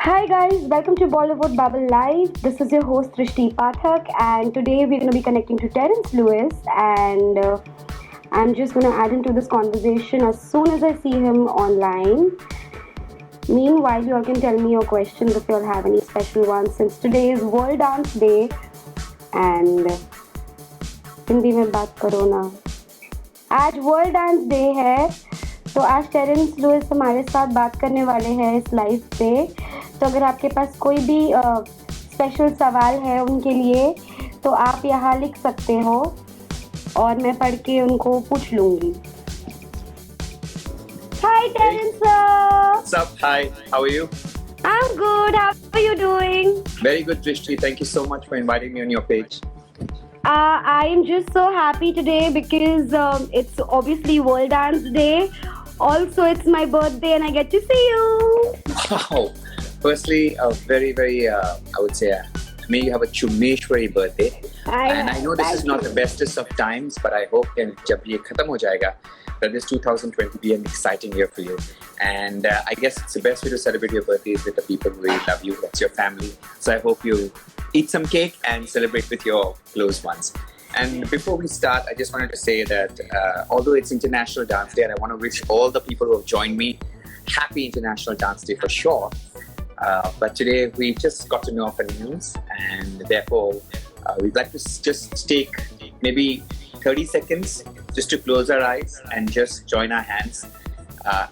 Hi guys, welcome to Bollywood Bubble Live. This is your host Trishti Pathak, and today we're going to be connecting to Terence Lewis, and I'm just going to add into this conversation as soon as I see him online. Meanwhile, you all can tell me your questions if you all have any special ones, since today is World Dance Day, and Hindi में बात करो ना. आज world dance day है, तो आज Terrence Louis हमारे साथ बात करने वाले हैं इस लाइव पे. तो अगर आपके पास कोई भी स्पेशल सवाल है उनके लिए तो आप यहाँ लिख सकते हो और मैं पढ़ के उनको पूछ लूँगी. Hi Terence sir. What's up? Hi, how are you? I'm good. How are you doing? Very good, Drishti. Thank you so much for inviting me on your page. I am just so happy today because it's obviously World Dance Day. Also, it's my birthday and I get to see you. Wow. Firstly, I would say, may you have a Chumeshwari birthday. And I know this is not the bestest of times, but I hope that jab ye khatam ho jayega, that this 2020 be an exciting year for you. And I guess it's the best way to celebrate your birthday is with the people who really love you. That's your family. So I hope you eat some cake and celebrate with your close ones. And before we start, I just wanted to say that although it's International Dance Day, and I want to wish all the people who have joined me happy International Dance Day for sure. But today we just got to know of a news, and therefore we'd like to just take maybe 30 seconds just to close our eyes and just join our hands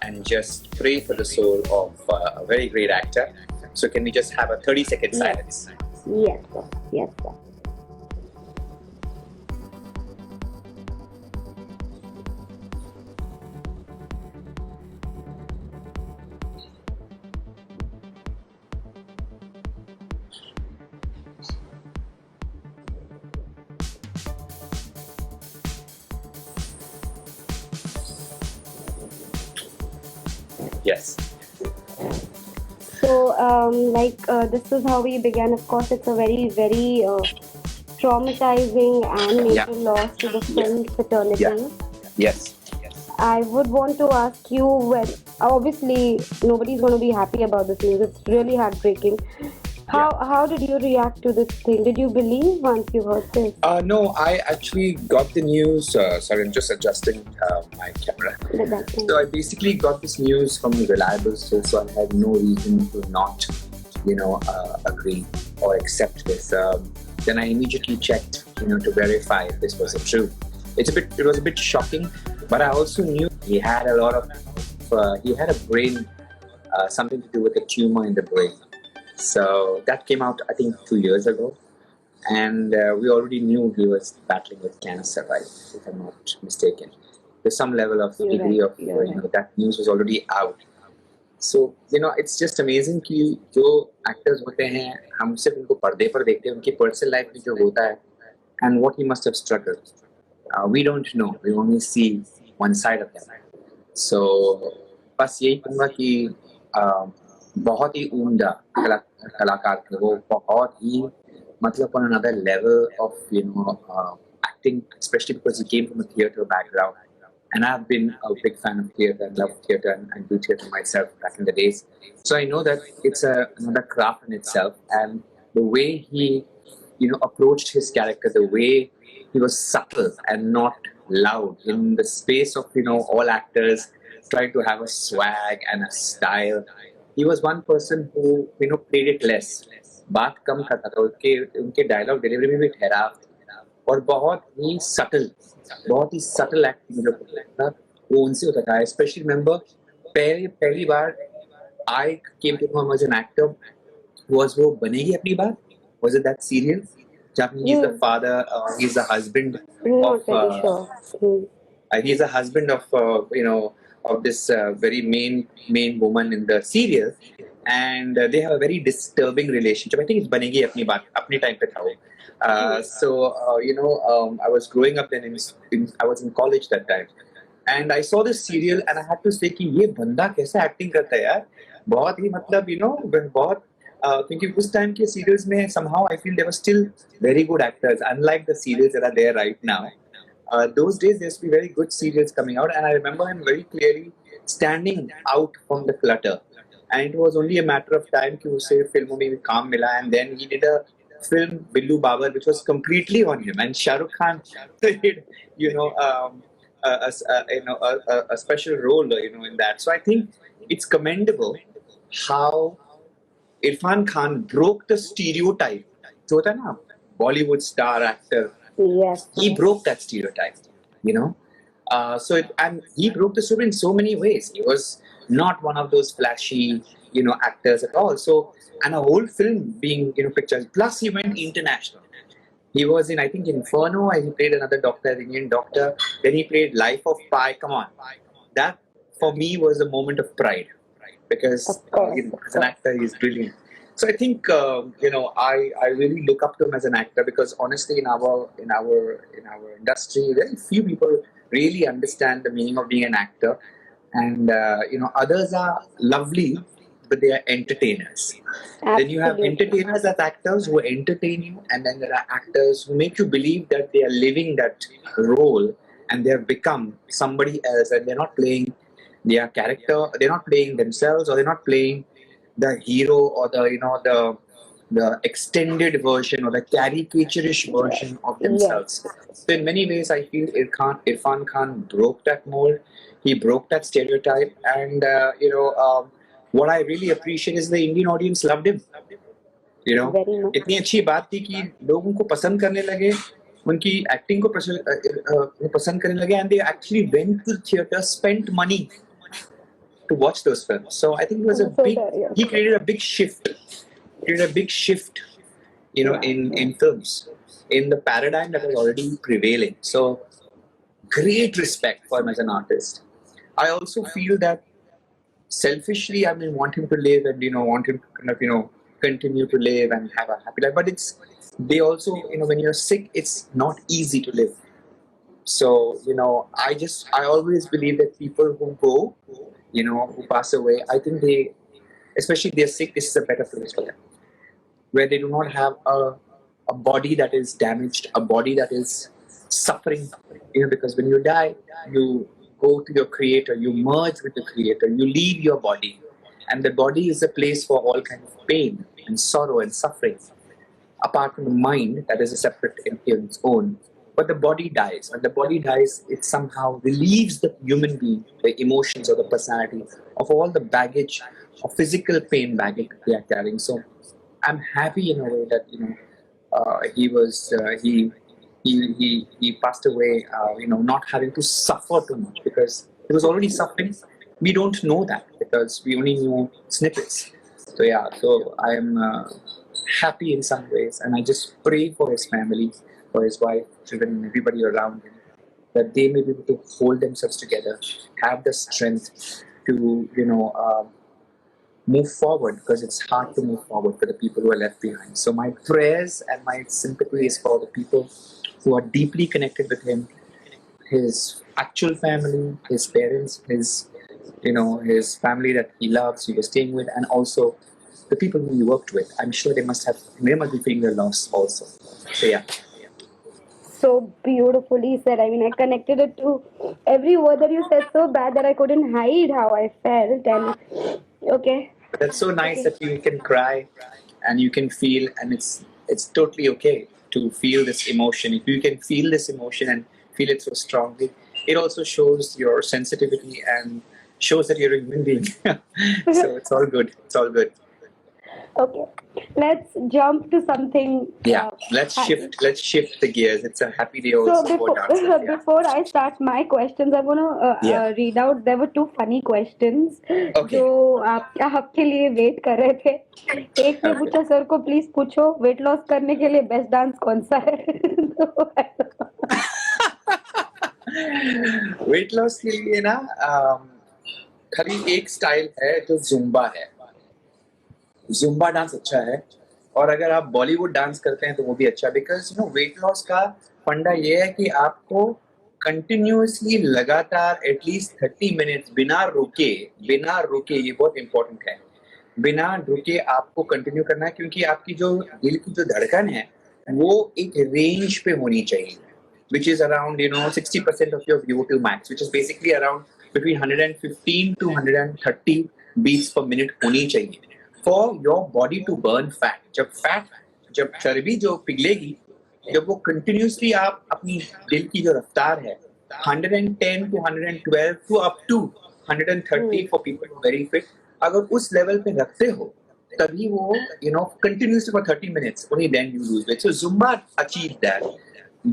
and just pray for the soul of a very great actor. So can we just have a 30-second silence? Yes, sir. Yes, sir. Yes. So, this is how we began. Of course, it's a very, very traumatizing and major loss to the film fraternity. Yes. I would want to ask you, when obviously nobody's going to be happy about this news. It's really heartbreaking. How did you react to this thing? Did you believe once you heard this? No, I actually got the news. Sorry, I'm just adjusting my camera. So I basically got this news from reliable source, so I had no reason to not, agree or accept this. Then I immediately checked, to verify if this was true. It was a bit shocking, but I also knew he had he had a brain, something to do with a tumor in the brain. So that came out, I think, 2 years ago. And we already knew he was battling with cancer, right? If I'm not mistaken. There's some level of degree of, that news was already out. So, it's just amazing कि जो actors होते हैं, हम सिर्फ उनको पर्दे पर देखते हैं, उनकी personal life में जो होता है, and what he must have struggled. We don't know. We only see one side of them. So, बस यही कहूँगा कि बहुत ही उम्दा कलाकार थे वो, बहुत ही मतलब on another level of acting, especially because he came from a theatre background, and I've been a big fan of theatre and love theatre and do theatre myself back in the days. So I know that it's another craft in itself, and the way he approached his character, the way he was subtle and not loud in the space of all actors trying to have a swag and a style. He was one person who played it less. बात कम करता था, उनके dialogue delivery में भी ठहराव और बहुत ही subtle acting जो था वो उनसे होता था. स्पेशली रिमेंबर पहली बार I came to him as an actor was वो बनेगी अपनी बात. Was it that serial? जब he's the father, he's the husband he's a husband of this very main woman in the serial, and they have a very disturbing relationship. I think it's banegi apni baat, apni time pe tha wo. I was growing up then I was in college that time, and I saw this serial and I had to say कि ये बंदा कैसे acting करता है यार, बहुत ही मतलब बहुत क्योंकि उस टाइम के serials में somehow I feel they were still very good actors, unlike the serials that are there right now. Those days there used to be very good serials coming out, and I remember him very clearly standing out from the clutter. and it was only a matter of time कि उसे फिल्मों में भी काम मिला, and then he did a film Billu Babar which was completely on him, and Shah Rukh Khan played a special role in that. So I think it's commendable how Irfan Khan broke the stereotype. जो होता है ना Bollywood star actor, Yes. he broke that stereotype, and he broke the stereotype in so many ways. He was not one of those flashy, actors at all. So, and a whole film being, pictured. Plus, he went international. He was in, I think, Inferno, and he played another doctor, an Indian doctor. Then he played Life of Pi. Come on, that for me was a moment of pride, because as an actor, he's brilliant. So I think I really look up to him as an actor, because honestly, in our industry, very few people really understand the meaning of being an actor, and others are lovely, but they are entertainers. Absolutely. Then you have entertainers as actors who entertain you, and then there are actors who make you believe that they are living that role and they have become somebody else, and they're not playing their character, they're not playing themselves, or they're not playing the hero, or the extended version or the caricaturish version of themselves. So in many ways, I feel Irfan Khan broke that mold. He broke that stereotype, and what I really appreciate is the Indian audience loved him. इतनी अच्छी बात थी कि लोग उनको पसंद करने लगे, उनकी एक्टिंग को पसंद करने लगे, and they actually went to the theater, spent money to watch those films. So I think it was he created a big shift. In films, in the paradigm that was already prevailing. So great respect for him as an artist. I also feel that selfishly, I want him to live, and want him to continue to live and have a happy life. But they also, when you're sick, it's not easy to live. So I always believe that people who go, who pass away, I think especially if they're sick, this is a better place for them, where they do not have a body that is damaged, a body that is suffering. Because when you die, you go to your creator, you merge with the creator, you leave your body, and the body is a place for all kinds of pain and sorrow and suffering. Apart from the mind, that is a separate entity on its own. But the body dies. When the body dies, it somehow relieves the human being, the emotions or the personality, of all the baggage of physical pain baggage they are carrying. So I'm happy in a way that he passed away, not having to suffer too much, because he was already suffering. We don't know that because we only knew snippets. So so I am happy in some ways, and I just pray for his family, for his wife, children, and everybody around him, that they may be able to hold themselves together, have the strength to move forward, because it's hard to move forward for the people who are left behind. So my prayers and my sympathy is for the people who are deeply connected with him, his actual family, his parents, his family that he loves, he was staying with, and also the people who he worked with. I'm sure they must be feeling their loss also. So So beautifully said. I connected it to every word that you said so bad that I couldn't hide how I felt. And okay. That's so nice that you can cry and you can feel, and it's totally okay to feel this emotion. If you can feel this emotion and feel it so strongly, it also shows your sensitivity and shows that you're a human being. So it's all good. It's all good. Okay, let's jump to something. Let's shift the gears. It's a happy day also. So before I start my questions, I want to read out. There were two funny questions जो आपके लिए wait कर रहे थे. एक ने पूछा sir को please पूछो weight loss करने के लिए best dance कौन सा है? Weight loss के लिए ना खाली एक स्टाइल है जो जुम्बा है. जुम्बा डांस अच्छा है, और अगर आप बॉलीवुड डांस करते हैं तो वो भी अच्छा, बिकॉज वेट लॉस का फंडा ये है कि आपको कंटिन्यूअसली लगातार एटलीस्ट 30 मिनट्स बिना रुके, ये बहुत इंपॉर्टेंट है, बिना रुके आपको कंटिन्यू करना है, क्योंकि आपकी जो दिल की जो धड़कन है वो एक रेंज पे होनी चाहिए, which is around 60% of your VO2 max, which is basically around between 115 to 130 beats per minute होनी चाहिए for your body to burn fat. जब चर्बी जो पिघलेगी, जब वो कंटिन्यूसली आप अपनी दिल की जो रफ्तार है 110 to 112 to up to 130 for people who are very fit, अगर उस लेवल पे रखते हो तभी वो continuously for 30 minutes, only then you lose weight. So Zumba achieved that.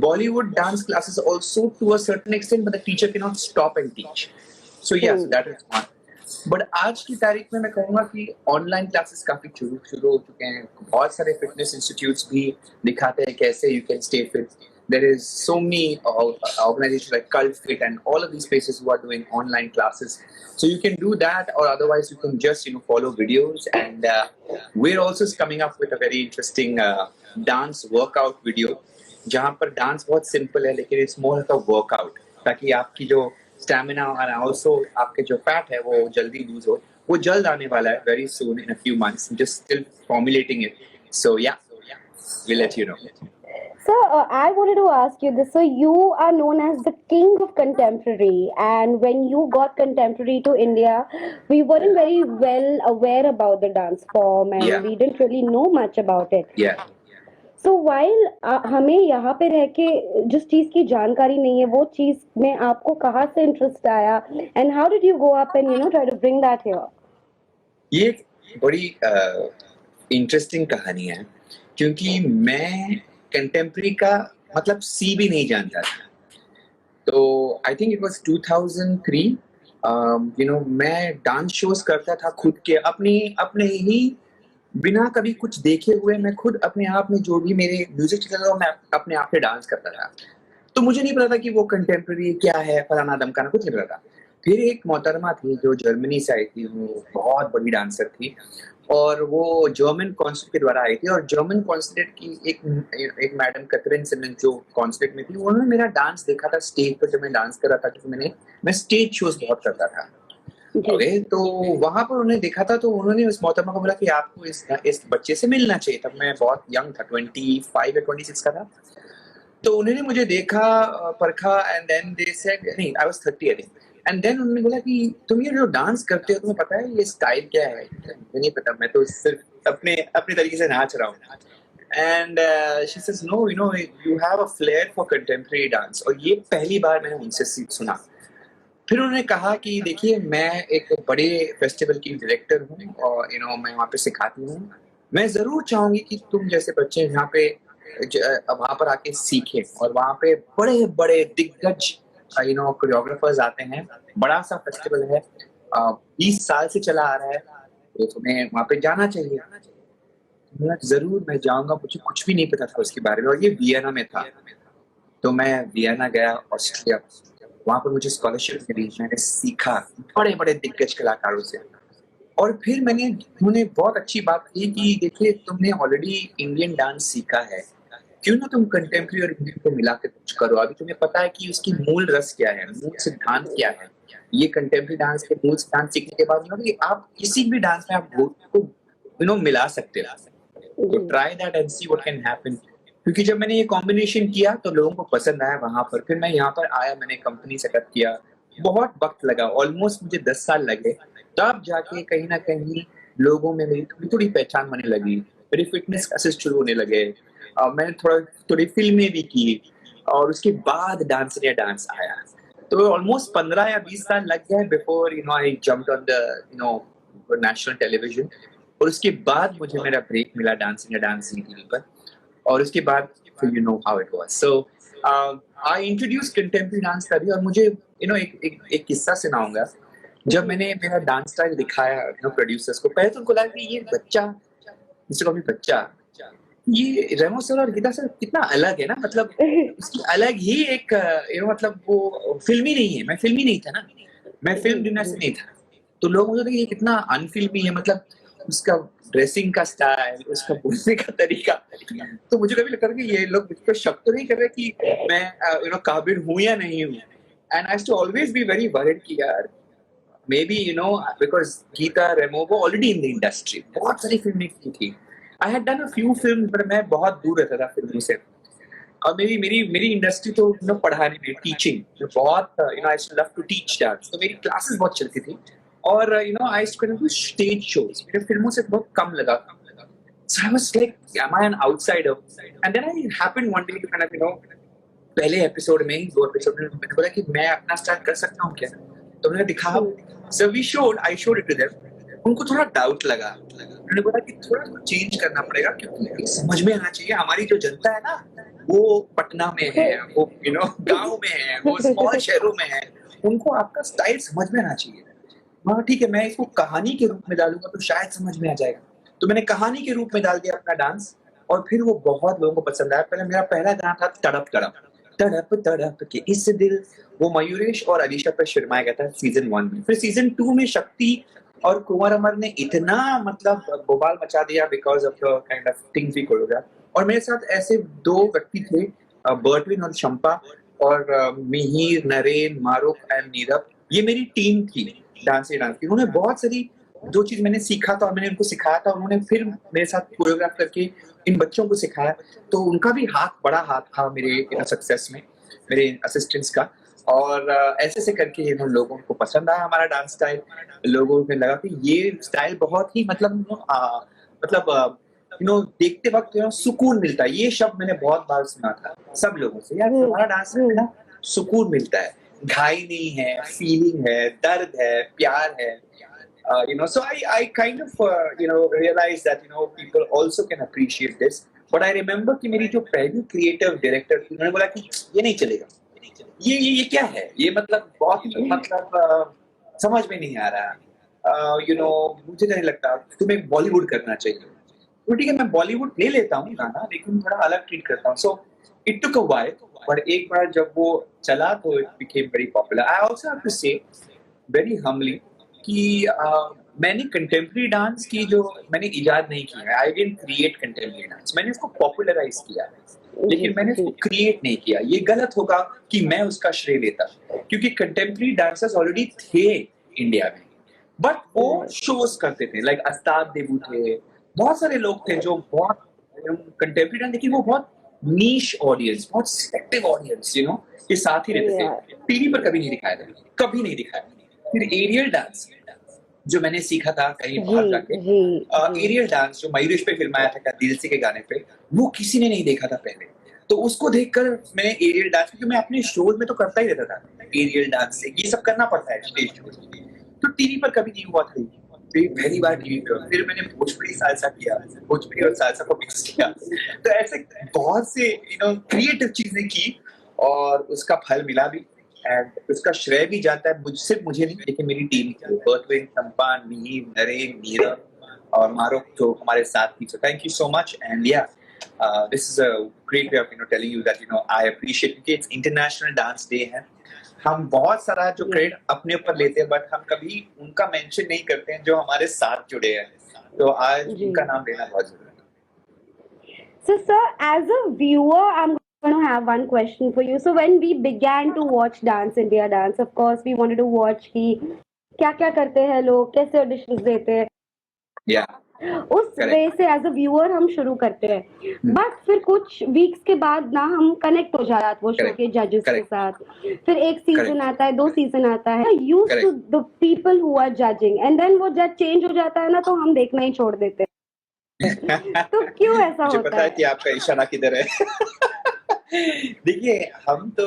Bollywood dance classes also to a certain extent, but the teacher cannot stop and teach. So yes, that is one. But आज की तारीख में मैं कहूँगा कि online classes काफी शुरू हो चुके हैं. बहुत सारे फिटनेस इंस्टीट्यूट्स भी दिखाते हैं कैसे you can stay fit. There is so many organizations like Cult Fit and all of these places who are doing online classes. So you can do that, or otherwise you can just follow videos. And we're also coming up with a very interesting dance workout video. जहाँ पर dance बहुत simple है लेकिन it's more like a workout, ताकि आपकी जो stamina और also आपके जो फैट है वो जल्दी लूज हो. वो जल्द आने वाला है, very soon in a few months. I'm just still formulating it. So yeah, we'll let you know. So I wanted to ask you this. So you are known as the king of contemporary, and when you got contemporary to India, we weren't very well aware about the dance form, and we didn't really know much about it. Yeah. So while हमें यहाँ पे रह के जिस चीज की जानकारी नहीं है, वो चीज में आपको कहाँ से इंटरेस्ट आया, and how did you go up and try to bring that here? ये बड़ी इंटरेस्टिंग कहानी है, क्योंकि मैं कंटेम्प्रेरी का मतलब सी भी नहीं जानता था. तो आई थिंक इट वाज 2003. मैं डांस शोज करता था खुद के अपने ही बिना कभी कुछ देखे हुए. मैं खुद अपने आप में जो भी मेरे म्यूजिक चलता था मैं अपने आप से डांस करता था. तो मुझे नहीं पता था कि वो कंटेम्प्रेरी क्या है, फलाना दमकाना, कुछ नहीं पता था. फिर एक मोहतरमा थी जो जर्मनी से आई थी, वो बहुत बड़ी डांसर थी और वो जर्मन कॉन्सुलेट के द्वारा आई थी. और जर्मन कॉन्सुलेट की एक मैडम कैथरीन सिमन जो कॉन्सुलेट में थी, उन्होंने मेरा डांस देखा था स्टेज पर जब मैं डांस कर रहा था, क्योंकि मैं स्टेज शोज बहुत करता था. ओके, तो वहां पर उन्होंने देखा था, तो उन्होंने उस मोहतरमा को बोला कि आपको इस बच्चे से मिलना चाहिए. तब मैं बहुत यंग था, 25 या 26 का था. तो उन्होंने मुझे देखा, परखा, एंड देन दे सेड, नहीं, I was 30 I think. And then उन्होंने बोला कि तुम ये जो डांस करते हो, तुम्हें पता है ये स्टाइल क्या है? मुझे नहीं पता, मैं तो सिर्फ अपने तरीके से नाच रहा हूँ. And she says, no, you have a flair for contemporary dance. और ये पहली बार मैंने उनसे सुना. फिर उन्होंने कहा कि देखिए, मैं एक बड़े फेस्टिवल की डायरेक्टर हूँ और मैं वहाँ पे सिखाती हूँ. मैं जरूर चाहूंगी कि तुम जैसे बच्चे यहाँ पे वहाँ पर आके सीखें. और वहाँ पे बड़े बड़े दिग्गज कोरियोग्राफर्स आते हैं. बड़ा सा फेस्टिवल है, 20 साल से चला आ रहा है, तो तुम्हें वहाँ पे जाना चाहिए. जरूर मैं जाऊंगा. मुझे कुछ भी नहीं पता था उसके बारे में, और ये वियना में था. तो मैं वियना गया, ऑस्ट्रिया. वहाँ पर मुझे स्कॉलरशिप मिली, मैंने सीखा बड़े बड़े दिग्गज कलाकारों से. और फिर उन्होंने बहुत अच्छी बात की कि देखिए, तुमने ऑलरेडी इंडियन डांस सीखा है, क्यों ना तुम कंटेम्प्रेरी और इंडियन को मिला के कुछ करो. अभी तुम्हें पता है कि उसकी मूल रस क्या है, मूल सिद्धांत क्या है. ये कंटेम्प्रेरी डांस के मूल सिद्धांत सीखने के बाद आप किसी भी डांस में आप को मिला सकते हो. तो try that and see what can happen. क्योंकि जब मैंने ये कॉम्बिनेशन किया तो लोगों को पसंद आया वहां पर. फिर मैं यहाँ पर आया, मैंने कंपनी सेटअप किया. बहुत वक्त लगा, ऑलमोस्ट मुझे 10 साल लगे. तब जाके कहीं ना कहीं लोगों में मेरी थोड़ी पहचान होने लगी. मेरी फिटनेस क्लासेस शुरू होने लगे. मैंने थोड़ी फिल्में भी की, और उसके बाद डांस इंडिया डांस आया. तो ऑलमोस्ट 15 या 20 साल लग गए before I jumped on the national television. और उसके बाद मुझे मेरा ब्रेक मिला डांस इंडिया डांस जी टीवी पर. और उसके बाद you know how it was. So I introduce contemporary dance तभी. और मुझे एक किस्सा सुनाऊंगा. जब मैंने मेरा डांस स्टाइल दिखाया प्रोड्यूसर्स को, पहले तो उनको लगा कि ये बच्चा, जिसको अभी बच्चा, ये रेमो सर और गीता सर कितना अलग है ना. मतलब उसकी अलग ही एक मतलब वो फिल्मी नहीं है. मैं फिल्मी नहीं था ना, मैं फिल्म डिनर से नहीं था. तो लोग मुझे लगे ये कितना अनफिल्मी है. मतलब उसका ड्रेसिंग का स्टाइल, उसका बोलने का तरीका. तो मुझे कभी लगता था कि ये लोग मुझ पर शक तो नहीं कर रहे कि मैं काबिल हूँ या नहीं हूँ. And I too always be very worried कि यार, may be because Gita, Remo, वो ऑलरेडी इन द इंडस्ट्री, बहुत सारी फिल्में की थी. I had done a few film, पर मैं बहुत दूर रहता था फिल्मों से. और मेरी इंडस्ट्री तो पढ़ाने में, टीचिंग बहुत, I love to teach dance. तो मेरी क्लासेस बहुत चलती थी. और I used to do stage shows, मेरे फिल्मों से बहुत कम लगा. So I was like, am I an outsider? And then I happened one day to kind of, पहले एपिसोड में ही 2 एपिसोड में मैंने बोला कि मैं अपना स्टार्ट कर सकता हूँ क्या. तो मैंने दिखा, so I showed it to them. उनको थोड़ा डाउट लगा. उन्होंने बोला कि थोड़ा चेंज करना पड़ेगा क्योंकि समझ में आना चाहिए. हमारी जो जनता है ना, वो पटना में है, वो गाँव में है, वो स्मॉल शहरों में है, उनको आपका स्टाइल समझ में आना चाहिए. हाँ ठीक है, मैं इसको कहानी के रूप में डालूंगा तो शायद समझ में आ जाएगा. तो मैंने कहानी के रूप में डाल दिया अपना डांस, और फिर वो बहुत लोगों को पसंद आया. पहले मेरा पहला गाना था तड़प तड़प तड़प तड़प के इस दिल, वो मयूरेश और अलीशा पर शर्माया गया था सीजन 1 में. फिर सीजन 2 में शक्ति और कुंवर अमर ने इतना मतलब बवाल मचा दिया because of the kind of things we choreograph. और मेरे साथ ऐसे 2 व्यक्ति थे, बर्टविन और शंपा, और मिहिर, नरेन, मारूफ एंड नीरव. ये मेरी टीम थी डांस की. उन्होंने बहुत सारी 2 चीज मैंने सीखा था और मैंने उनको सिखाया था. उन्होंने फिर मेरे साथ कोरियोग्राफ करके इन बच्चों को सिखाया. तो उनका भी बड़ा हाथ था मेरे सक्सेस में, मेरे असिस्टेंट्स का. और ऐसे से करके लोगों को पसंद आया हमारा डांस स्टाइल. लोगों को लगा कि ये स्टाइल बहुत ही देखते वक्त सुकून मिलता है. ये शब्द मैंने बहुत बार सुना था सब लोगों से, यार हमारा डांस में ना सुकून मिलता है, घाई नहीं है, फीलिंग है, दर्द है, प्यार है. So I kind of realized that people also can appreciate this. But I remember कि मेरी जो पहली क्रिएटिव डायरेक्टर थी, उन्होंने बोला कि ये नहीं चलेगा, ये क्या है, ये मतलब बहुत समझ में नहीं आ रहा. मुझे नहीं लगता, तुम्हें बॉलीवुड करना चाहिए. तो ठीक है, मैं बॉलीवुड ले लेता हूँ गाना, लेकिन थोड़ा अलग ट्रीट करता हूँ. So it took a while, but एक बार जब वो चला तो it became very popular. I also have to say very humbly कि मैंने कंटेम्प्रेरी डांस की जो मैंने इजाद नहीं किया है. I didn't create contemporary dance, मैंने उसको पॉपुलराइज किया, लेकिन मैंने उसको क्रिएट नहीं किया. ये गलत होगा कि मैं उसका श्रेय लेता, क्योंकि कंटेम्प्रेरी डांसर्स ऑलरेडी थे इंडिया में, बट वो शोज करते थे. लाइक अस्ताद देबू थे, बहुत सारे लोग थे जो बहुत कंटेम्प्रेरी डांस, लेकिन वो बहुत नीश ऑडियंस, बहुत सिलेक्टिव ऑडियंस के साथ ही रहते थे. टीवी पर कभी नहीं दिखाया था, कभी नहीं दिखाया. फिर एरियल डांस जो मैंने सीखा था कहीं बाहर जाके, एरियल डांस जो मयूरेश पे फिल्माया था, क्या दिल से के गाने पे, वो किसी ने नहीं देखा था पहले. तो उसको देखकर मैंने एरियल डांस, क्योंकि मैं अपने शोज में तो करता ही रहता था एरियल डांस से, ये सब करना पड़ता है स्टेज शो. तो टीवी पर कभी नहीं हुआ था, पहली बार टीवी पर. फिर मैंने भोजपुरी सालसा किया, भोजपुरी और सालसा को मिक्स किया. तो ऐसे बहुत से क्रिएटिव चीजें की और उसका फल मिला भी. एंड उसका श्रेय भी जाता है सिर्फ मुझे नहीं, लेकिन मेरी टीम को, बर्टविन, शंपा, मिहिर, नरेन, नीरव और मारूफ जो हमारे साथ थी. So thank you so much. And yeah this is a great way of telling you that I appreciate, क्योंकि इट्स इंटरनेशनल डांस डे है. हम बहुत सारा जो क्रेडिट अपने ऊपर लेते हैं, बट हम कभी उनका मेंशन नहीं करते हैं जो हमारे साथ जुड़े हैं. तो आज उनका नाम लेना बहुत जरूरी है. So sir, as a viewer, I'm going to have one question for you. So when we began to watch Dance India Dance, of course we wanted to watch कि क्या करते हैं लोग, कैसे ऑडिशंस देते हैं. उस वे से एज अ व्यूअर हम शुरू करते हैं. बट फिर कुछ वीक्स के बाद ना हम कनेक्ट हो जाते हैं वो शो के जजेस के साथ. फिर एक सीजन आता है, 2 सीजन आता है, used to the people who are judging, and then वो जज चेंज हो जाता है ना, तो हम देखना ही छोड़ देते हैं. तो क्यों ऐसा होता है? पता है कि आपका इशारा किधर है. देखिए, हम तो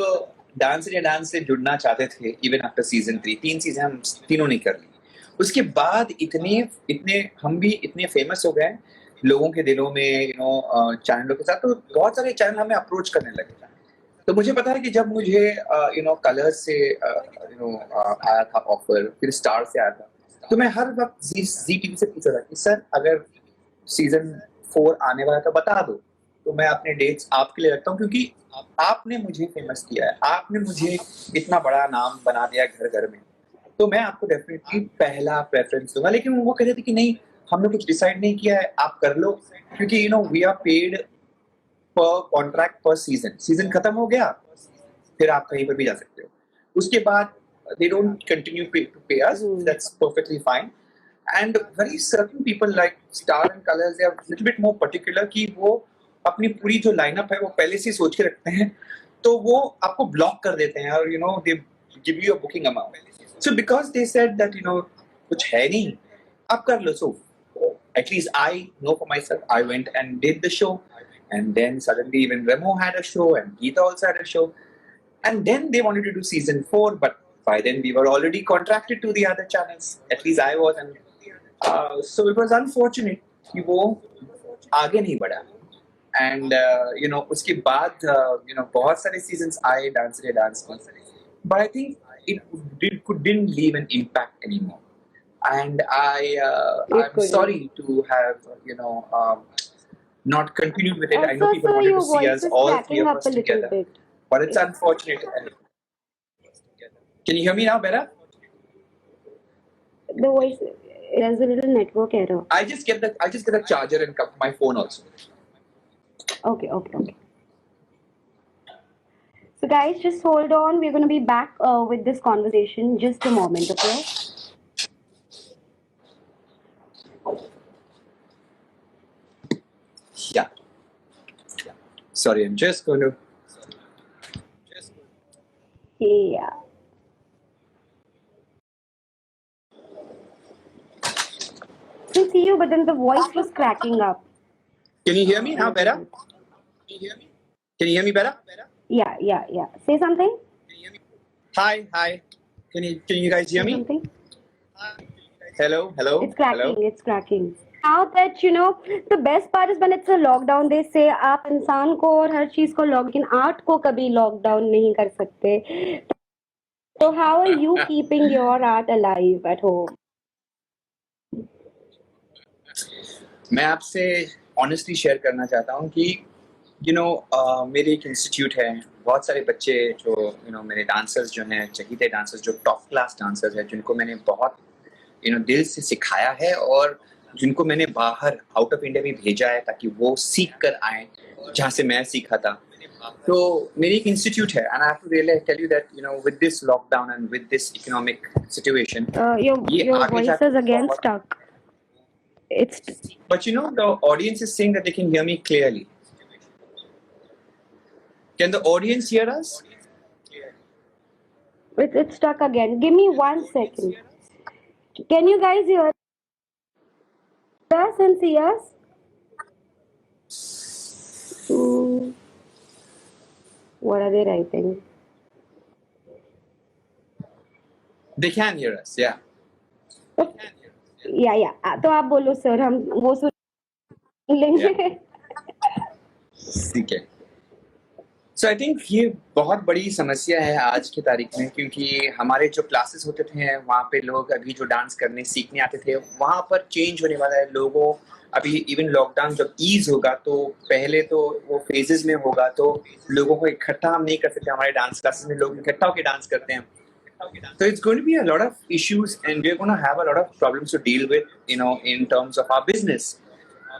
डांस इंडिया डांस से जुड़ना चाहते थे इवन आफ्टर सीजन 3. 3 सीजन हम तीनों नहीं कर ली. उसके बाद इतने हम भी इतने फेमस हो गए लोगों के दिलों में, चैनलों के साथ. तो बहुत सारे चैनल हमें अप्रोच करने लगे. तो मुझे पता है कि जब मुझे कलर्स से आया था ऑफर, फिर स्टार से आया था, तो मैं हर वक्त जी टीवी से पूछा था कि सर अगर सीजन 4 आने वाला तो बता दो, तो मैं अपने डेट्स आपके लिए रखता हूँ, क्योंकि आपने मुझे फेमस किया है, आपने मुझे इतना बड़ा नाम बना दिया घर घर में, तो मैं आपको डेफिनेटली पहला प्रेफरेंस दूंगा. लेकिन वो कह रहे थे कि नहीं, हमने कुछ डिसाइड नहीं किया है, आप कर लो, क्योंकि वी आर पेड पर कॉन्ट्रैक्ट पर सीजन खत्म हो गया, फिर आप कहीं पर भी जा सकते हो. उसके बाद they don't continue to pay us. That's perfectly fine. And very certain people like Star and Colors, they are a little bit more particular कि वो अपनी पूरी जो लाइनअप है वो पहले से सोच के रखते हैं, तो वो आपको ब्लॉक कर देते हैं और they give you a booking amount. So because they said that कुछ है नहीं, आप कर लो. So at least I know for myself, I went and did the show, and then suddenly even Remo had a show and Geeta also had a show, and then they wanted to do season 4, but by then we were already contracted to the other channels. At least I was, and so it was unfortunate कि वो आगे नहीं बढ़ा. And उसके बाद बहुत सारे seasons आए डांस के, but I think it didn't leave an impact anymore. And I'm sorry to have not continued with it. I know people wanted to see us all three of us together, but it's unfortunate. Can you hear me now better? The voice, there's a little network error. I just get a charger and come my phone also. Okay. So guys, just hold on. We're going to be back with this conversation. Just a moment, okay? Yeah. Sorry, I'm just going to. Yeah. I can see you, but then the voice was cracking up. Can you hear me now better? Can you hear me better? Yeah. Say something. Hi. Can you guys hear me? Something. Hello. It's cracking. Now that the best part is when it's a lockdown, they say आप इंसान को और हर चीज को lock, लेकिन art को कभी lockdown नहीं कर सकते. So how are you keeping your art alive at home? मैं आपसे ऑनेस्टली शेयर करना चाहता हूँ कि मेरे एक इंस्टीट्यूट है, बहुत सारे बच्चे जो मेरे डांसर्स जो हैं, चहीते डांसर्स, जो टॉप क्लास डांसर्स हैं, जिनको मैंने बहुत दिल से सिखाया है और जिनको मैंने बाहर आउट ऑफ इंडिया भी भेजा है ताकि वो सीख कर आए जहाँ से मैं सीखा था. तो मेरी एक इंस्टीट्यूट है, and I have to really tell you that with this lockdown and with this economic situation, your voice is again stuck. But the audience is saying that they can hear me clearly. Can the audience hear us? It's stuck again. Give me 1 second. Can you guys hear us and see us? What are they writing? They can hear us, yeah. Yeah. तो आप बोलो sir, हम वो सुन लेंगे. ठीक है. So I think ये बहुत बड़ी समस्या है आज की तारीख में, क्योंकि हमारे जो क्लासेस होते थे वहाँ पे लोग अभी जो डांस करने सीखने आते थे वहाँ पर चेंज होने वाला है. लोगों अभी इवन लॉकडाउन जब ईज होगा तो पहले तो वो फेजेस में होगा, तो लोगों को इकट्ठा हम नहीं कर सकते. हमारे डांस क्लासेस में लोग इकट्ठा होकर डांस करते हैं. So it's going to be a lot of issues, and we're going to have a lot of problems to deal with, in terms of our business.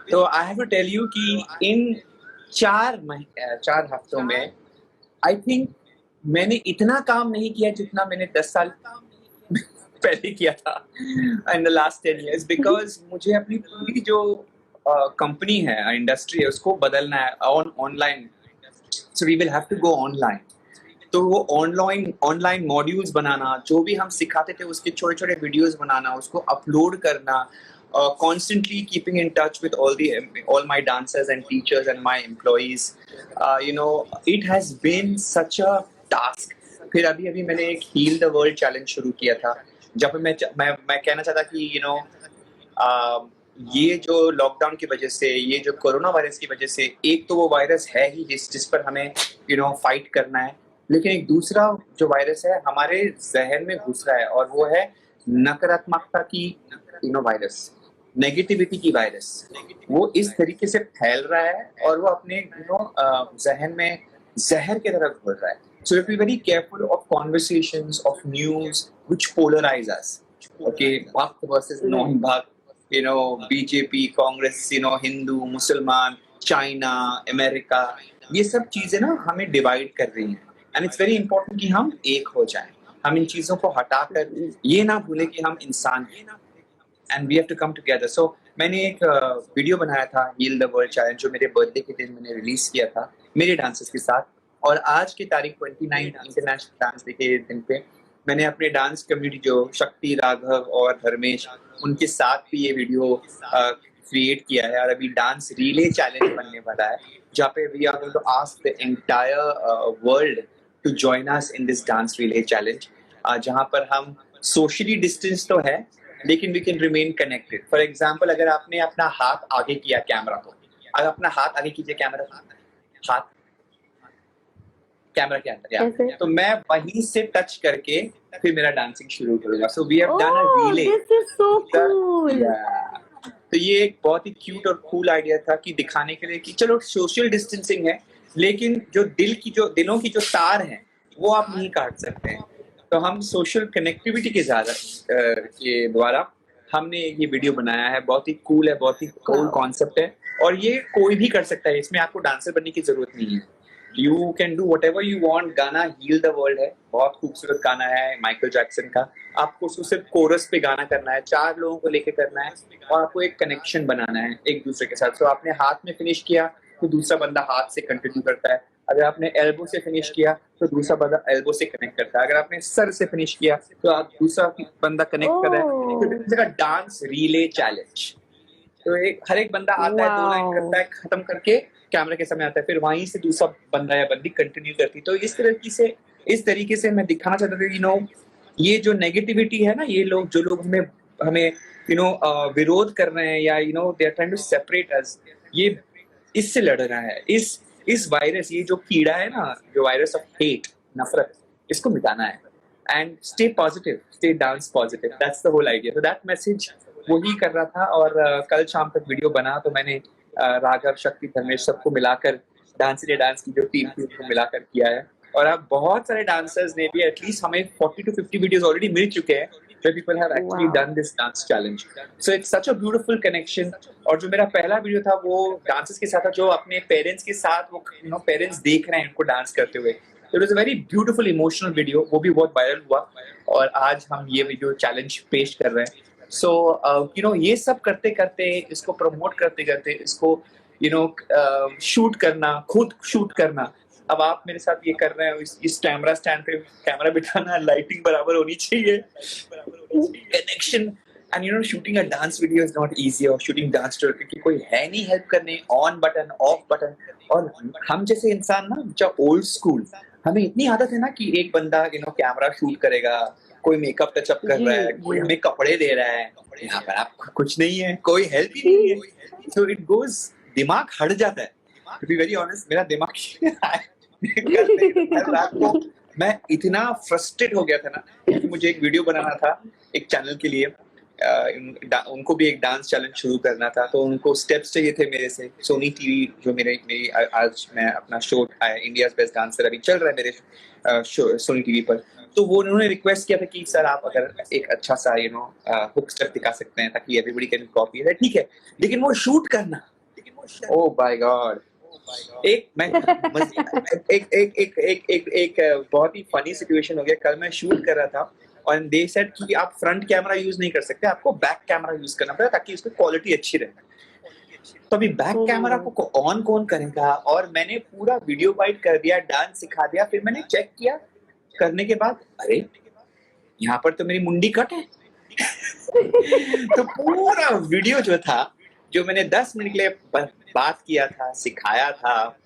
So I have to tell you कि इन 4 हफ्तों में I think मैंने इतना काम नहीं किया जितना मैंने 10 साल पहले किया था in the last 10 years, because मुझे अपनी पूरी जो कंपनी है, इंडस्ट्री है, उसको बदलना है online. So we will have to go online. तो वो ऑनलाइन मॉड्यूल्स बनाना, जो भी हम सिखाते थे उसके छोटे छोटे वीडियोस बनाना, उसको अपलोड करना, constantly keeping in touch with all my dancers and teachers and my employees. It has been such a task. फिर अभी मैंने एक हील द वर्ल्ड चैलेंज शुरू किया था, जब मैं कहना चाहता कि ये जो लॉकडाउन की वजह से, ये जो कोरोना वायरस की वजह से, एक तो वो वायरस है ही जिस पर हमें फाइट करना है, लेकिन एक दूसरा जो वायरस है हमारे जहन में घुस रहा है, और वो है नकारात्मकता की वायरस, नेगेटिविटी की वायरस. वो इस तरीके से फैल रहा है और वो अपने जहन में जहर की तरह घुल रहा है. So we have to be very careful of conversations, of news which polarize us. Okay, Bhakt versus non-Bhakt, BJP, Congress, Hindu, Musliman, China, America, ये सब चीजें ना हमें डिवाइड कर रही हैं. And it's very important कि हम एक हो जाएं. हम इन चीजों को हटाकर ये ना भूलें कि हम इंसान हैं. And we have to come together. So मैंने एक वीडियो बनाया था, हील द वर्ल्ड चैलेंज, जो मेरे बर्थडे के दिन मैंने रिलीज किया था मेरे डांसर्स के साथ. और आज की तारीख 29 इंटरनेशनल डांस डे के दिन पे मैंने अपने डांस कम्युनिटी जो शक्ति, राघव और धर्मेश, उनके साथ भी ये वीडियो क्रिएट किया है और अभी डांस रिले चैलेंज बनने वाला है, जहाँ पे we are going to ask the entire world to join us in this dance relay challenge, जहाँ पर हम सोशली डिस्टेंस तो है लेकिन we can remain connected. For example, अगर आपने अपना हाथ आगे किया कैमरा को, अगर अपना हाथ आगे कीजिए कैमरा, हाथ कैमरा के अंदर, तो मैं वहीं से टच करके फिर मेरा डांसिंग शुरू करूंगा। So we have done a relay. This is so cool. तो ये एक बहुत ही क्यूट और कूल आइडिया था कि दिखाने के लिए कि चलो सोशल डिस्टेंसिंग है लेकिन जो दिलों की जो तार हैं वो आप नहीं काट सकते हैं। तो हम सोशल कनेक्टिविटी के द्वारा हमने ये वीडियो बनाया है। बहुत ही कूल है, बहुत ही कूल कॉन्सेप्ट है और ये कोई भी कर सकता है। इसमें आपको डांसर बनने की जरूरत नहीं है। You can do what ever you want. गाना हील द वर्ल्ड है, बहुत खूबसूरत गाना है माइकल जैक्सन का। आपको उसको सिर्फ कोरस पे गाना करना है, 4 लोगों को लेके करना है और आपको एक कनेक्शन बनाना है एक दूसरे के साथ। तो आपने हाथ में फिनिश किया तो दूसरा बंदा हाथ से कंटिन्यू करता है। अगर आपने एल्बो से फिनिश किया तो दूसरा बंदा एल्बो से कनेक्ट करता है। अगर आपने सर से फिनिश किया तो आप दूसरा बंदा कनेक्ट कर रहा है। तो डांस रिले चैलेंज। तो हर एक बंदा आता है, 2 लाइन करता है, खत्म करके कैमरे के सामने आता है, फिर वहीं से दूसरा बंदा या बंदी कंटिन्यू करती। तो इस तरीके से मैं दिखाना चाहता था ये जो नेगेटिविटी है ना, ये लोग जो लोग हमें विरोध कर रहे हैं या they are trying to separate us, ये इससे लड़ रहा है। इस वायरस, ये जो कीड़ा है ना, जो वायरस ऑफ हेट, नफरत, इसको मिटाना है। And stay positive, stay dance positive, that's the whole idea. तो दैट मैसेज वही कर रहा था। और कल शाम तक वीडियो बना तो मैंने राघव, शक्ति, धर्मेश सबको मिलाकर डांस की जो टीम थी उसको मिलाकर किया है। और अब बहुत सारे डांसर्स ने भी, एटलीस्ट हमें 40 to 50 वीडियोस ऑलरेडी मिल चुके हैं where people have actually done this dance challenge. So it's such a beautiful connection. और जो मेरा पहला वीडियो था वो डांसर्स के साथ था, जो अपने पेरेंट्स के साथ वो पेरेंट्स देख रहे हैं उनको डांस करते हुए। So it was a very beautiful emotional video, वो भी बहुत वायरल हुआ और आज हम ये वीडियो चैलेंज पेश कर रहे हैं। सो ये सब करते करते, इसको प्रमोट करते करते, इसको शूट करना, खुद शूट करना। अब आप मेरे साथ ये कर रहे हो, इस कैमरा स्टैंड पे कैमरा बिठाना, लाइटिंग बराबर होनी चाहिए, connection. And shooting a dance video is not easy, और शूटिंग डांस टू, क्योंकि कोई है नहीं हेल्प करने, ऑन बटन ऑफ बटन। और हम जैसे इंसान ना, जो ओल्ड स्कूल, हमें इतनी आदत है ना कि एक बंदा कैमरा शूट करेगा, कोई मेकअप टचअप कर रहा है, कोई हमें कपड़े दे रहा है, यहाँ पर आप कुछ नहीं है, कोई हेल्प ही नहीं है। सो इट गोज, दिमाग हट जाता है। टू बी वेरी ऑनेस्ट, मेरा दिमाग रात को मैं इतना फ्रस्ट्रेट हो गया था ना कि मुझे एक वीडियो बनाना था एक चैनल के लिए। उनको भी एक डांस चैलेंज शुरू करना था, तो उनको स्टेप्स चाहिए थे मेरे से। सोनी टीवी जो मेरी आज मैं अपना शो इंडियाज बेस्ट डांसर अभी चल रहा है मेरे सोनी टीवी पर, तो वो उन्होंने रिक्वेस्ट किया था कि सर आप अगर एक अच्छा सा हुक स्टेप दिखा सकते हैं ताकि एवरीबॉडी कैन कॉपी। ठीक है, लेकिन वो शूट करना, ओह माय गॉड। एक बहुत ही फनी सिचुएशन हो गया। कल मैं शूट कर रहा था और दे सेड कि आप फ्रंट कैमरा यूज नहीं कर सकते, आपको बैक कैमरा यूज करना पड़ेगा ताकि उसकी क्वालिटी अच्छी रहे। तो अभी बैक कैमरा को ऑन कौन करेगा? और मैंने पूरा वीडियो बाइट कर दिया, डांस सिखा दिया, फिर मैंने चेक किया करने के बाद, अरे यहाँ पर तो मेरी मुंडी कट है। तो पूरा वीडियो जो था, जो मैंने 10 मिनट के लिए बात किया था, सिखाया था,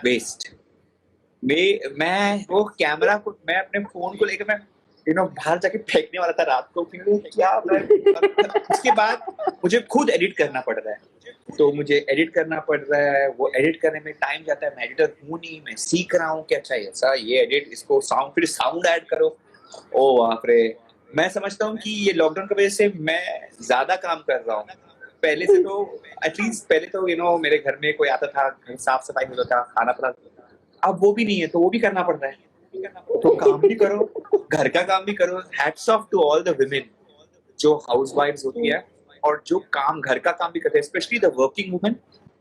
वेस्ट। मैं वो कैमरा को, मैं अपने फोन को लेकर मैं बाहर जाके फेंकने वाला था रात को। क्या उसके बाद मुझे खुद एडिट करना पड़ रहा है, तो मुझे एडिट करना पड़ रहा है। वो एडिट करने में टाइम जाता है। मैं एडिटर हूँ नहीं, मैं सीख रहा हूँ कि अच्छा ऐसा ये एडिट, इसको साउंड ऐड करो। ओ बाप रे, मैं समझता हूँ कि ये लॉकडाउन की वजह से मैं ज्यादा काम कर रहा हूँ। पहले से तो एटलीस्ट पहले तो मेरे घर में कोई आता था, साफ सफाई होता था, खाना पड़ा, अब वो भी नहीं है, तो वो भी करना पड़ रहा है। तो काम भी करो, घर का काम भी करो। Hats off to all the women जो हाउसवाइफ्स होती है और जो काम, घर का काम भी करते हैं, specially the working women,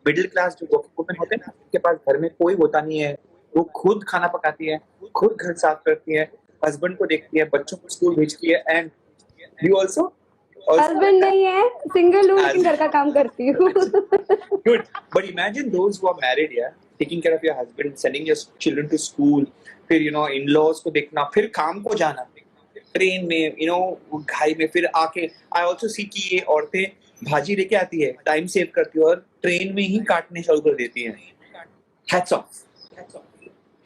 middle class जो वर्किंग वुमेन होते हैं ना, उनके पास घर में कोई होता नहीं है, वो खुद खाना पकाती है, खुद घर साफ करती है, हस्बैंड को देखती है, बच्चों को स्कूल भेजती है। एंड यू ऑल्सो हस्बैंड नहीं है, सिंगल हूँ लेकिन घर का काम करती हूँ। Good, but imagine those who are married, yeah, taking care of your husband, sending your children to school, फिर in-laws को देखना, फिर काम को जाना। ट्रेन में, घाई में, फिर आके आई ऑल्सो सी कि ये औरतें भाजी लेके आती है, टाइम सेव करती है और ट्रेन में ही काटने शुरू कर देती है. Hats off.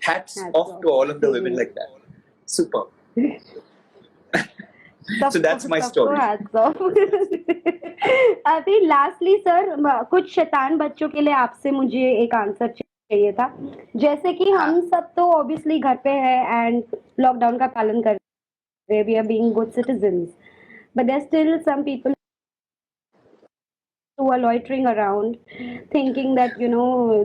Hats off to all of the women like that. Super. So that's my story. अभी लास्टली सर कुछ शैतान बच्चों के लिए आपसे मुझे एक आंसर चाहिए था. जैसे कि हम सब तो ऑब्वियसली घर पे है एंड लॉकडाउन का पालन कर रहे हैं, we are being good citizens, but there still some people who are loitering around thinking that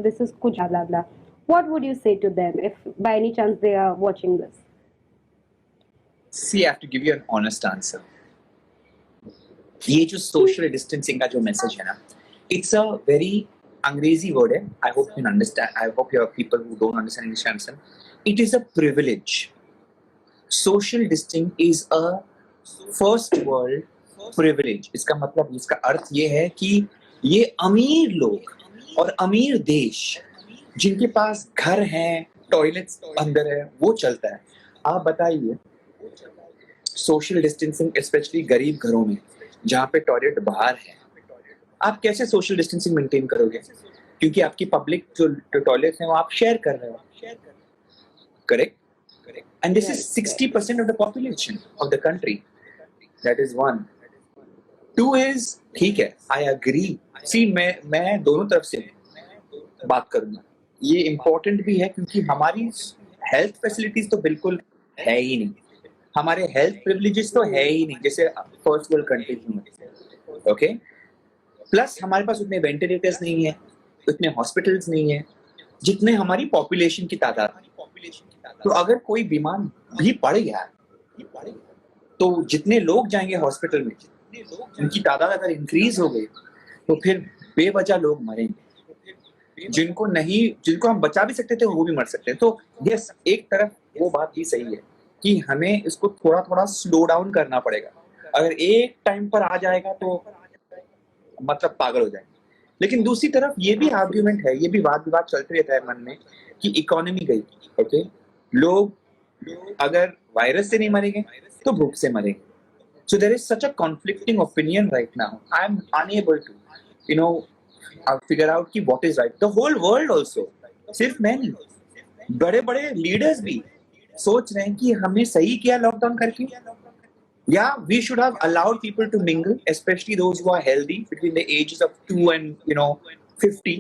this is kuch blah blah. What would you say to them if by any chance they are watching this? See, I have to give you an honest answer. ये जो social distancing का जो message है ना, it's a very अंग्रेजी word है. I hope you understand. I hope your people who don't understand English understand. It is a privilege. Social distancing is a first world privilege. इसका मतलब, इसका अर्थ ये है कि ये अमीर लोग और अमीर देश जिनके पास घर हैं, टॉयलेट्स अंदर है, वो चलता है. आप बताइए, सोशल डिस्टेंसिंग स्पेशली गरीब घरों में जहाँ पे टॉयलेट बाहर है, आप कैसे सोशल डिस्टेंसिंग मेंटेन करोगे? क्योंकि आपकी पब्लिक जो टॉयलेट्स हैं वो आप शेयर कर रहे हो. Correct? And this is 60% of the population of the country. That is one. Two is, ठीक है, आई एग्री. सी, मैं दोनों तरफ से बात करूंगा. ये इम्पोर्टेंट भी है क्योंकि हमारी हेल्थ फैसिलिटीज तो बिल्कुल है ही नहीं, हमारे हेल्थ प्रिविलेजेस तो है ही नहीं जैसे फर्स्ट वर्ल्ड कंट्रीज में. ओके, प्लस हमारे पास उतने वेंटिलेटर्स नहीं है, उतने हॉस्पिटल्स नहीं है जितने हमारी पॉपुलेशन की तादाद. तो अगर कोई बीमार भी पड़ गया तो जितने लोग जाएंगे हॉस्पिटल में, उनकी तादाद अगर इंक्रीज हो गई तो फिर बेवजह लोग मरेंगे. जिनको हम बचा भी सकते थे वो भी मर सकते हैं. तो यस, एक तरफ वो बात भी सही है कि हमें इसको थोड़ा थोड़ा स्लो डाउन करना पड़ेगा. अगर एक टाइम पर आ जाएगा तो मतलब पागल हो जाएंगे. लेकिन दूसरी तरफ ये भी आर्ग्यूमेंट है, ये भी वाद विवाद चलते रहता है मन में कि इकोनॉमी गई. ओके, लोग अगर वायरस से नहीं मरेंगे तो भूख से मरेंगे. So there is such a conflicting opinion right now. I am unable to, figure out कि what is right. The whole world also, सिर्फ मैं नहीं, बड़े बड़े लीडर्स भी सोच रहे हैं कि हमने सही किया लॉकडाउन करके, या we should have allowed people to mingle, especially those who are healthy between the ages of 2 and 50.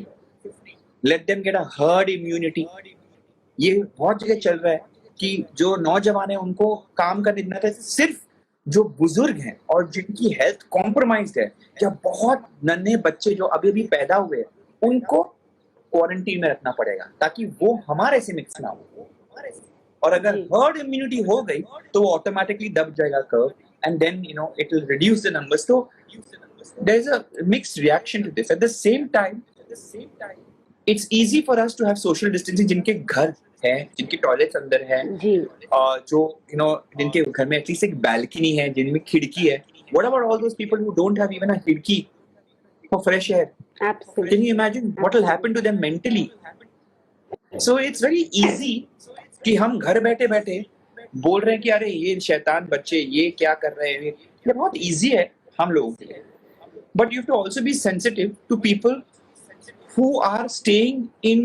Let them get a herd immunity. ये बहुत जगह चल रहा है कि जो नौजवान है उनको काम करने देना था. सिर्फ जो बुजुर्ग हैं और जिनकी हेल्थ कॉम्प्रोमाइज्ड है, या बहुत नन्हे बच्चे जो अभी अभी पैदा हुए हैं, उनको क्वारंटीन में रखना पड़ेगा ताकि वो हमारे से मिक्स ना हो. और अगर हर्ड इम्यूनिटी हो गई तो वो ऑटोमेटिकली दब जाएगा curve and then it will reduce the numbers. तो there is a mixed reaction to this. At the same time it's easy for us to have social distancing जिनके घर है, जिनकी टॉयलेट्स अंदर है, जो जिनके घर में एटलीस्ट एक बैल्कनी है, जिनमें खिड़की है. What about all those people who don't have even a खिड़की for fresh air? Can you imagine what will happen to them mentally? So it's very easy कि हम घर बैठे बैठे बोल रहे हैं कि अरे ये शैतान बच्चे ये क्या कर रहे हैं. ये बहुत इजी है हम लोगों के लिए, but you have to also be sensitive to people who are staying in,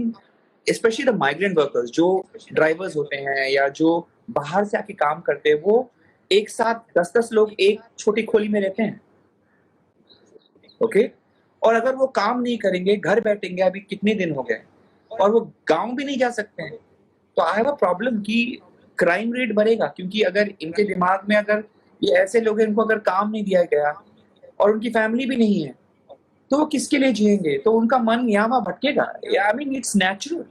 especially the migrant workers, जो ड्राइवर्स होते हैं या जो बाहर से आके काम करते हैं. वो एक साथ 10-10 लोग एक छोटी खोली में रहते हैं. ओके, और अगर वो काम नहीं करेंगे, घर बैठेंगे, अभी कितने दिन हो गए, और वो गांव भी नहीं जा सकते हैं, तो आई हैव अ प्रॉब्लम कि क्राइम रेट बढ़ेगा. क्योंकि अगर इनके दिमाग में अगर ये ऐसे लोग हैं, इनको अगर काम नहीं दिया गया और उनकी फैमिली भी नहीं है, तो वो किसके लिए जिएंगे? तो उनका मन यहाँ वहाँ भटकेगा. I mean it's natural.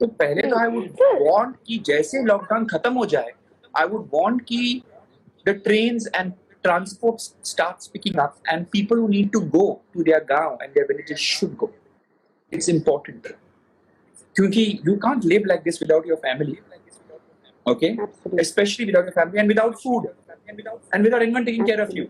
तो पहले तो आई वुड वांट कि जैसे लॉकडाउन खत्म हो जाए, आई वुड वांट कि the trains and transport starts picking up and people who need to go to their gaon and their villages should go. It's important क्योंकि you can't live like this without your family. Okay, especially without your family and without food and without anyone taking care of you.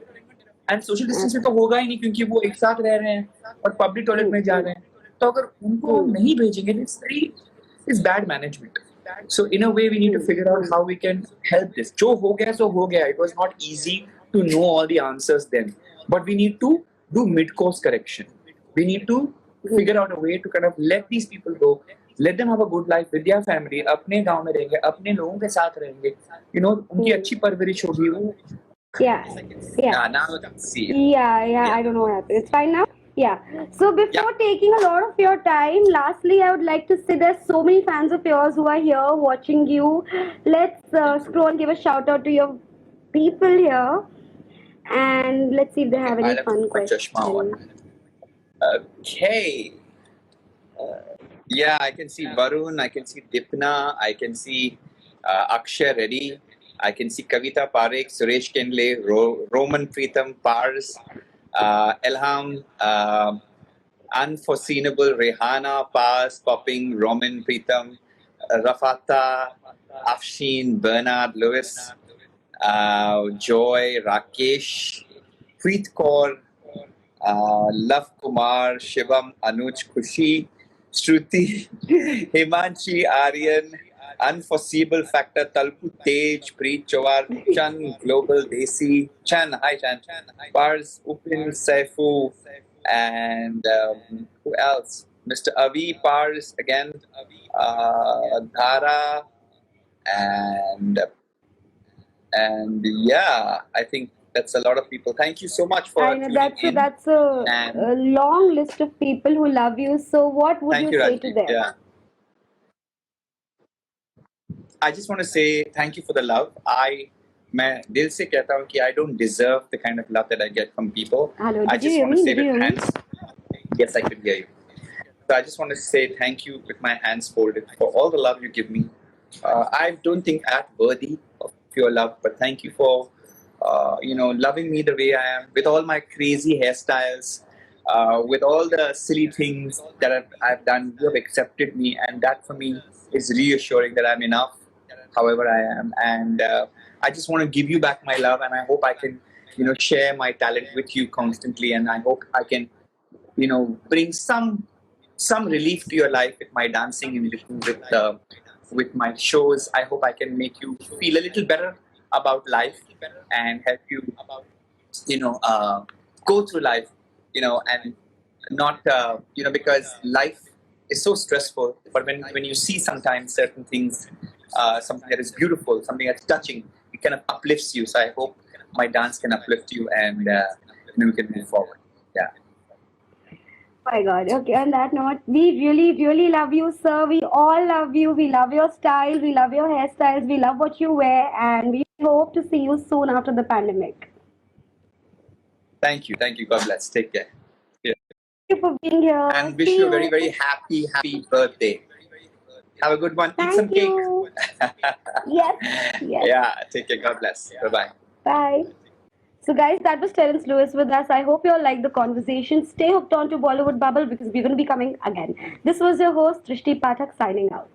And social distancing तो होगा ही नहीं क्योंकि वो एक साथ रह रहे हैं और पब्लिक टॉयलेट में जा रहे हैं. तो अगर उनको नहीं भेजेंगे, it's bad management. So in a way, we need to figure out how we can help this. Jo ho gaya, so ho gaya. It was not easy to know all the answers then, but we need to do mid-course correction. We need to figure out a way to kind of let these people go, let them have a good life with their family. अपने गांव में रहेंगे, अपने लोगों के साथ रहेंगे. You know, उनकी अच्छी परवरिश होगी वो. Yeah. Now let's see. Yeah. I don't know what happened. It's fine now. Yeah. So before taking a lot of your time, lastly, I would like to say there's so many fans of yours who are here watching you. Let's scroll and give a shout out to your people here, and let's see if they have any fun questions. Okay. Yeah, I can see Varun, I can see Dipna, I can see Akshay Reddy, I can see Kavita Parekh, Suresh Kenle, Roman Preetham, Pars, Elham, Unforeseeable, Rehana, Pars, Popping, Roman Preetham, Rafata, Afshin, Bernard, Lewis, Joy, Rakesh, Preet Kaur, Love Kumar, Shivam, Anuj, Khushi, Shruti, Himanshi, Aryan, Unforeseeable Factor, Talpu Tej, Preet Chawar, Chan, Global, Desi, Chan, hi Chan, Pars, Upin, Saifu, and who else? Mr. Avi Pars again, Dhara, and yeah, I think that's a lot of people. Thank you so much for tuning in. That's a long list of people who love you. So what would you say to them? Yeah. I just want to say thank you for the love. मैं दिल से कहता हूँ कि I don't deserve the kind of love that I get from people. Hello, I just want to say with hands. Yes, I can hear you. So I just want to say thank you with my hands folded for all the love you give me. I don't think I'm worthy of your love, but thank you for loving me the way I am, with all my crazy hairstyles, with all the silly things that I've done. You have accepted me, and that for me is reassuring that I'm enough, however I am. And I just want to give you back my love, and I hope I can, share my talent with you constantly, and I hope I can, bring some relief to your life with my dancing and with my shows. I hope I can make you feel a little better about life and help you, go through life, and not, because life is so stressful. But when you see sometimes certain things, something that is beautiful, something that's touching, it kind of uplifts you. So I hope my dance can uplift you, and we can move forward. Yeah. Oh my God. Okay, on that note, we really, really love you, sir. We all love you. We love your style. We love your hairstyles. We love what you wear. And we hope to see you soon after the pandemic. Thank you. God bless. Take care. Yeah. Thank you for being here. And wish you a very, very happy birthday. Have a good one. Eat some cake. Yes. Yeah. Take care. God bless. Bye-bye. Bye. So guys, that was Terence Lewis with us. I hope you all liked the conversation. Stay hooked on to Bollywood Bubble because we're going to be coming again. This was your host, Srishti Pathak, signing out.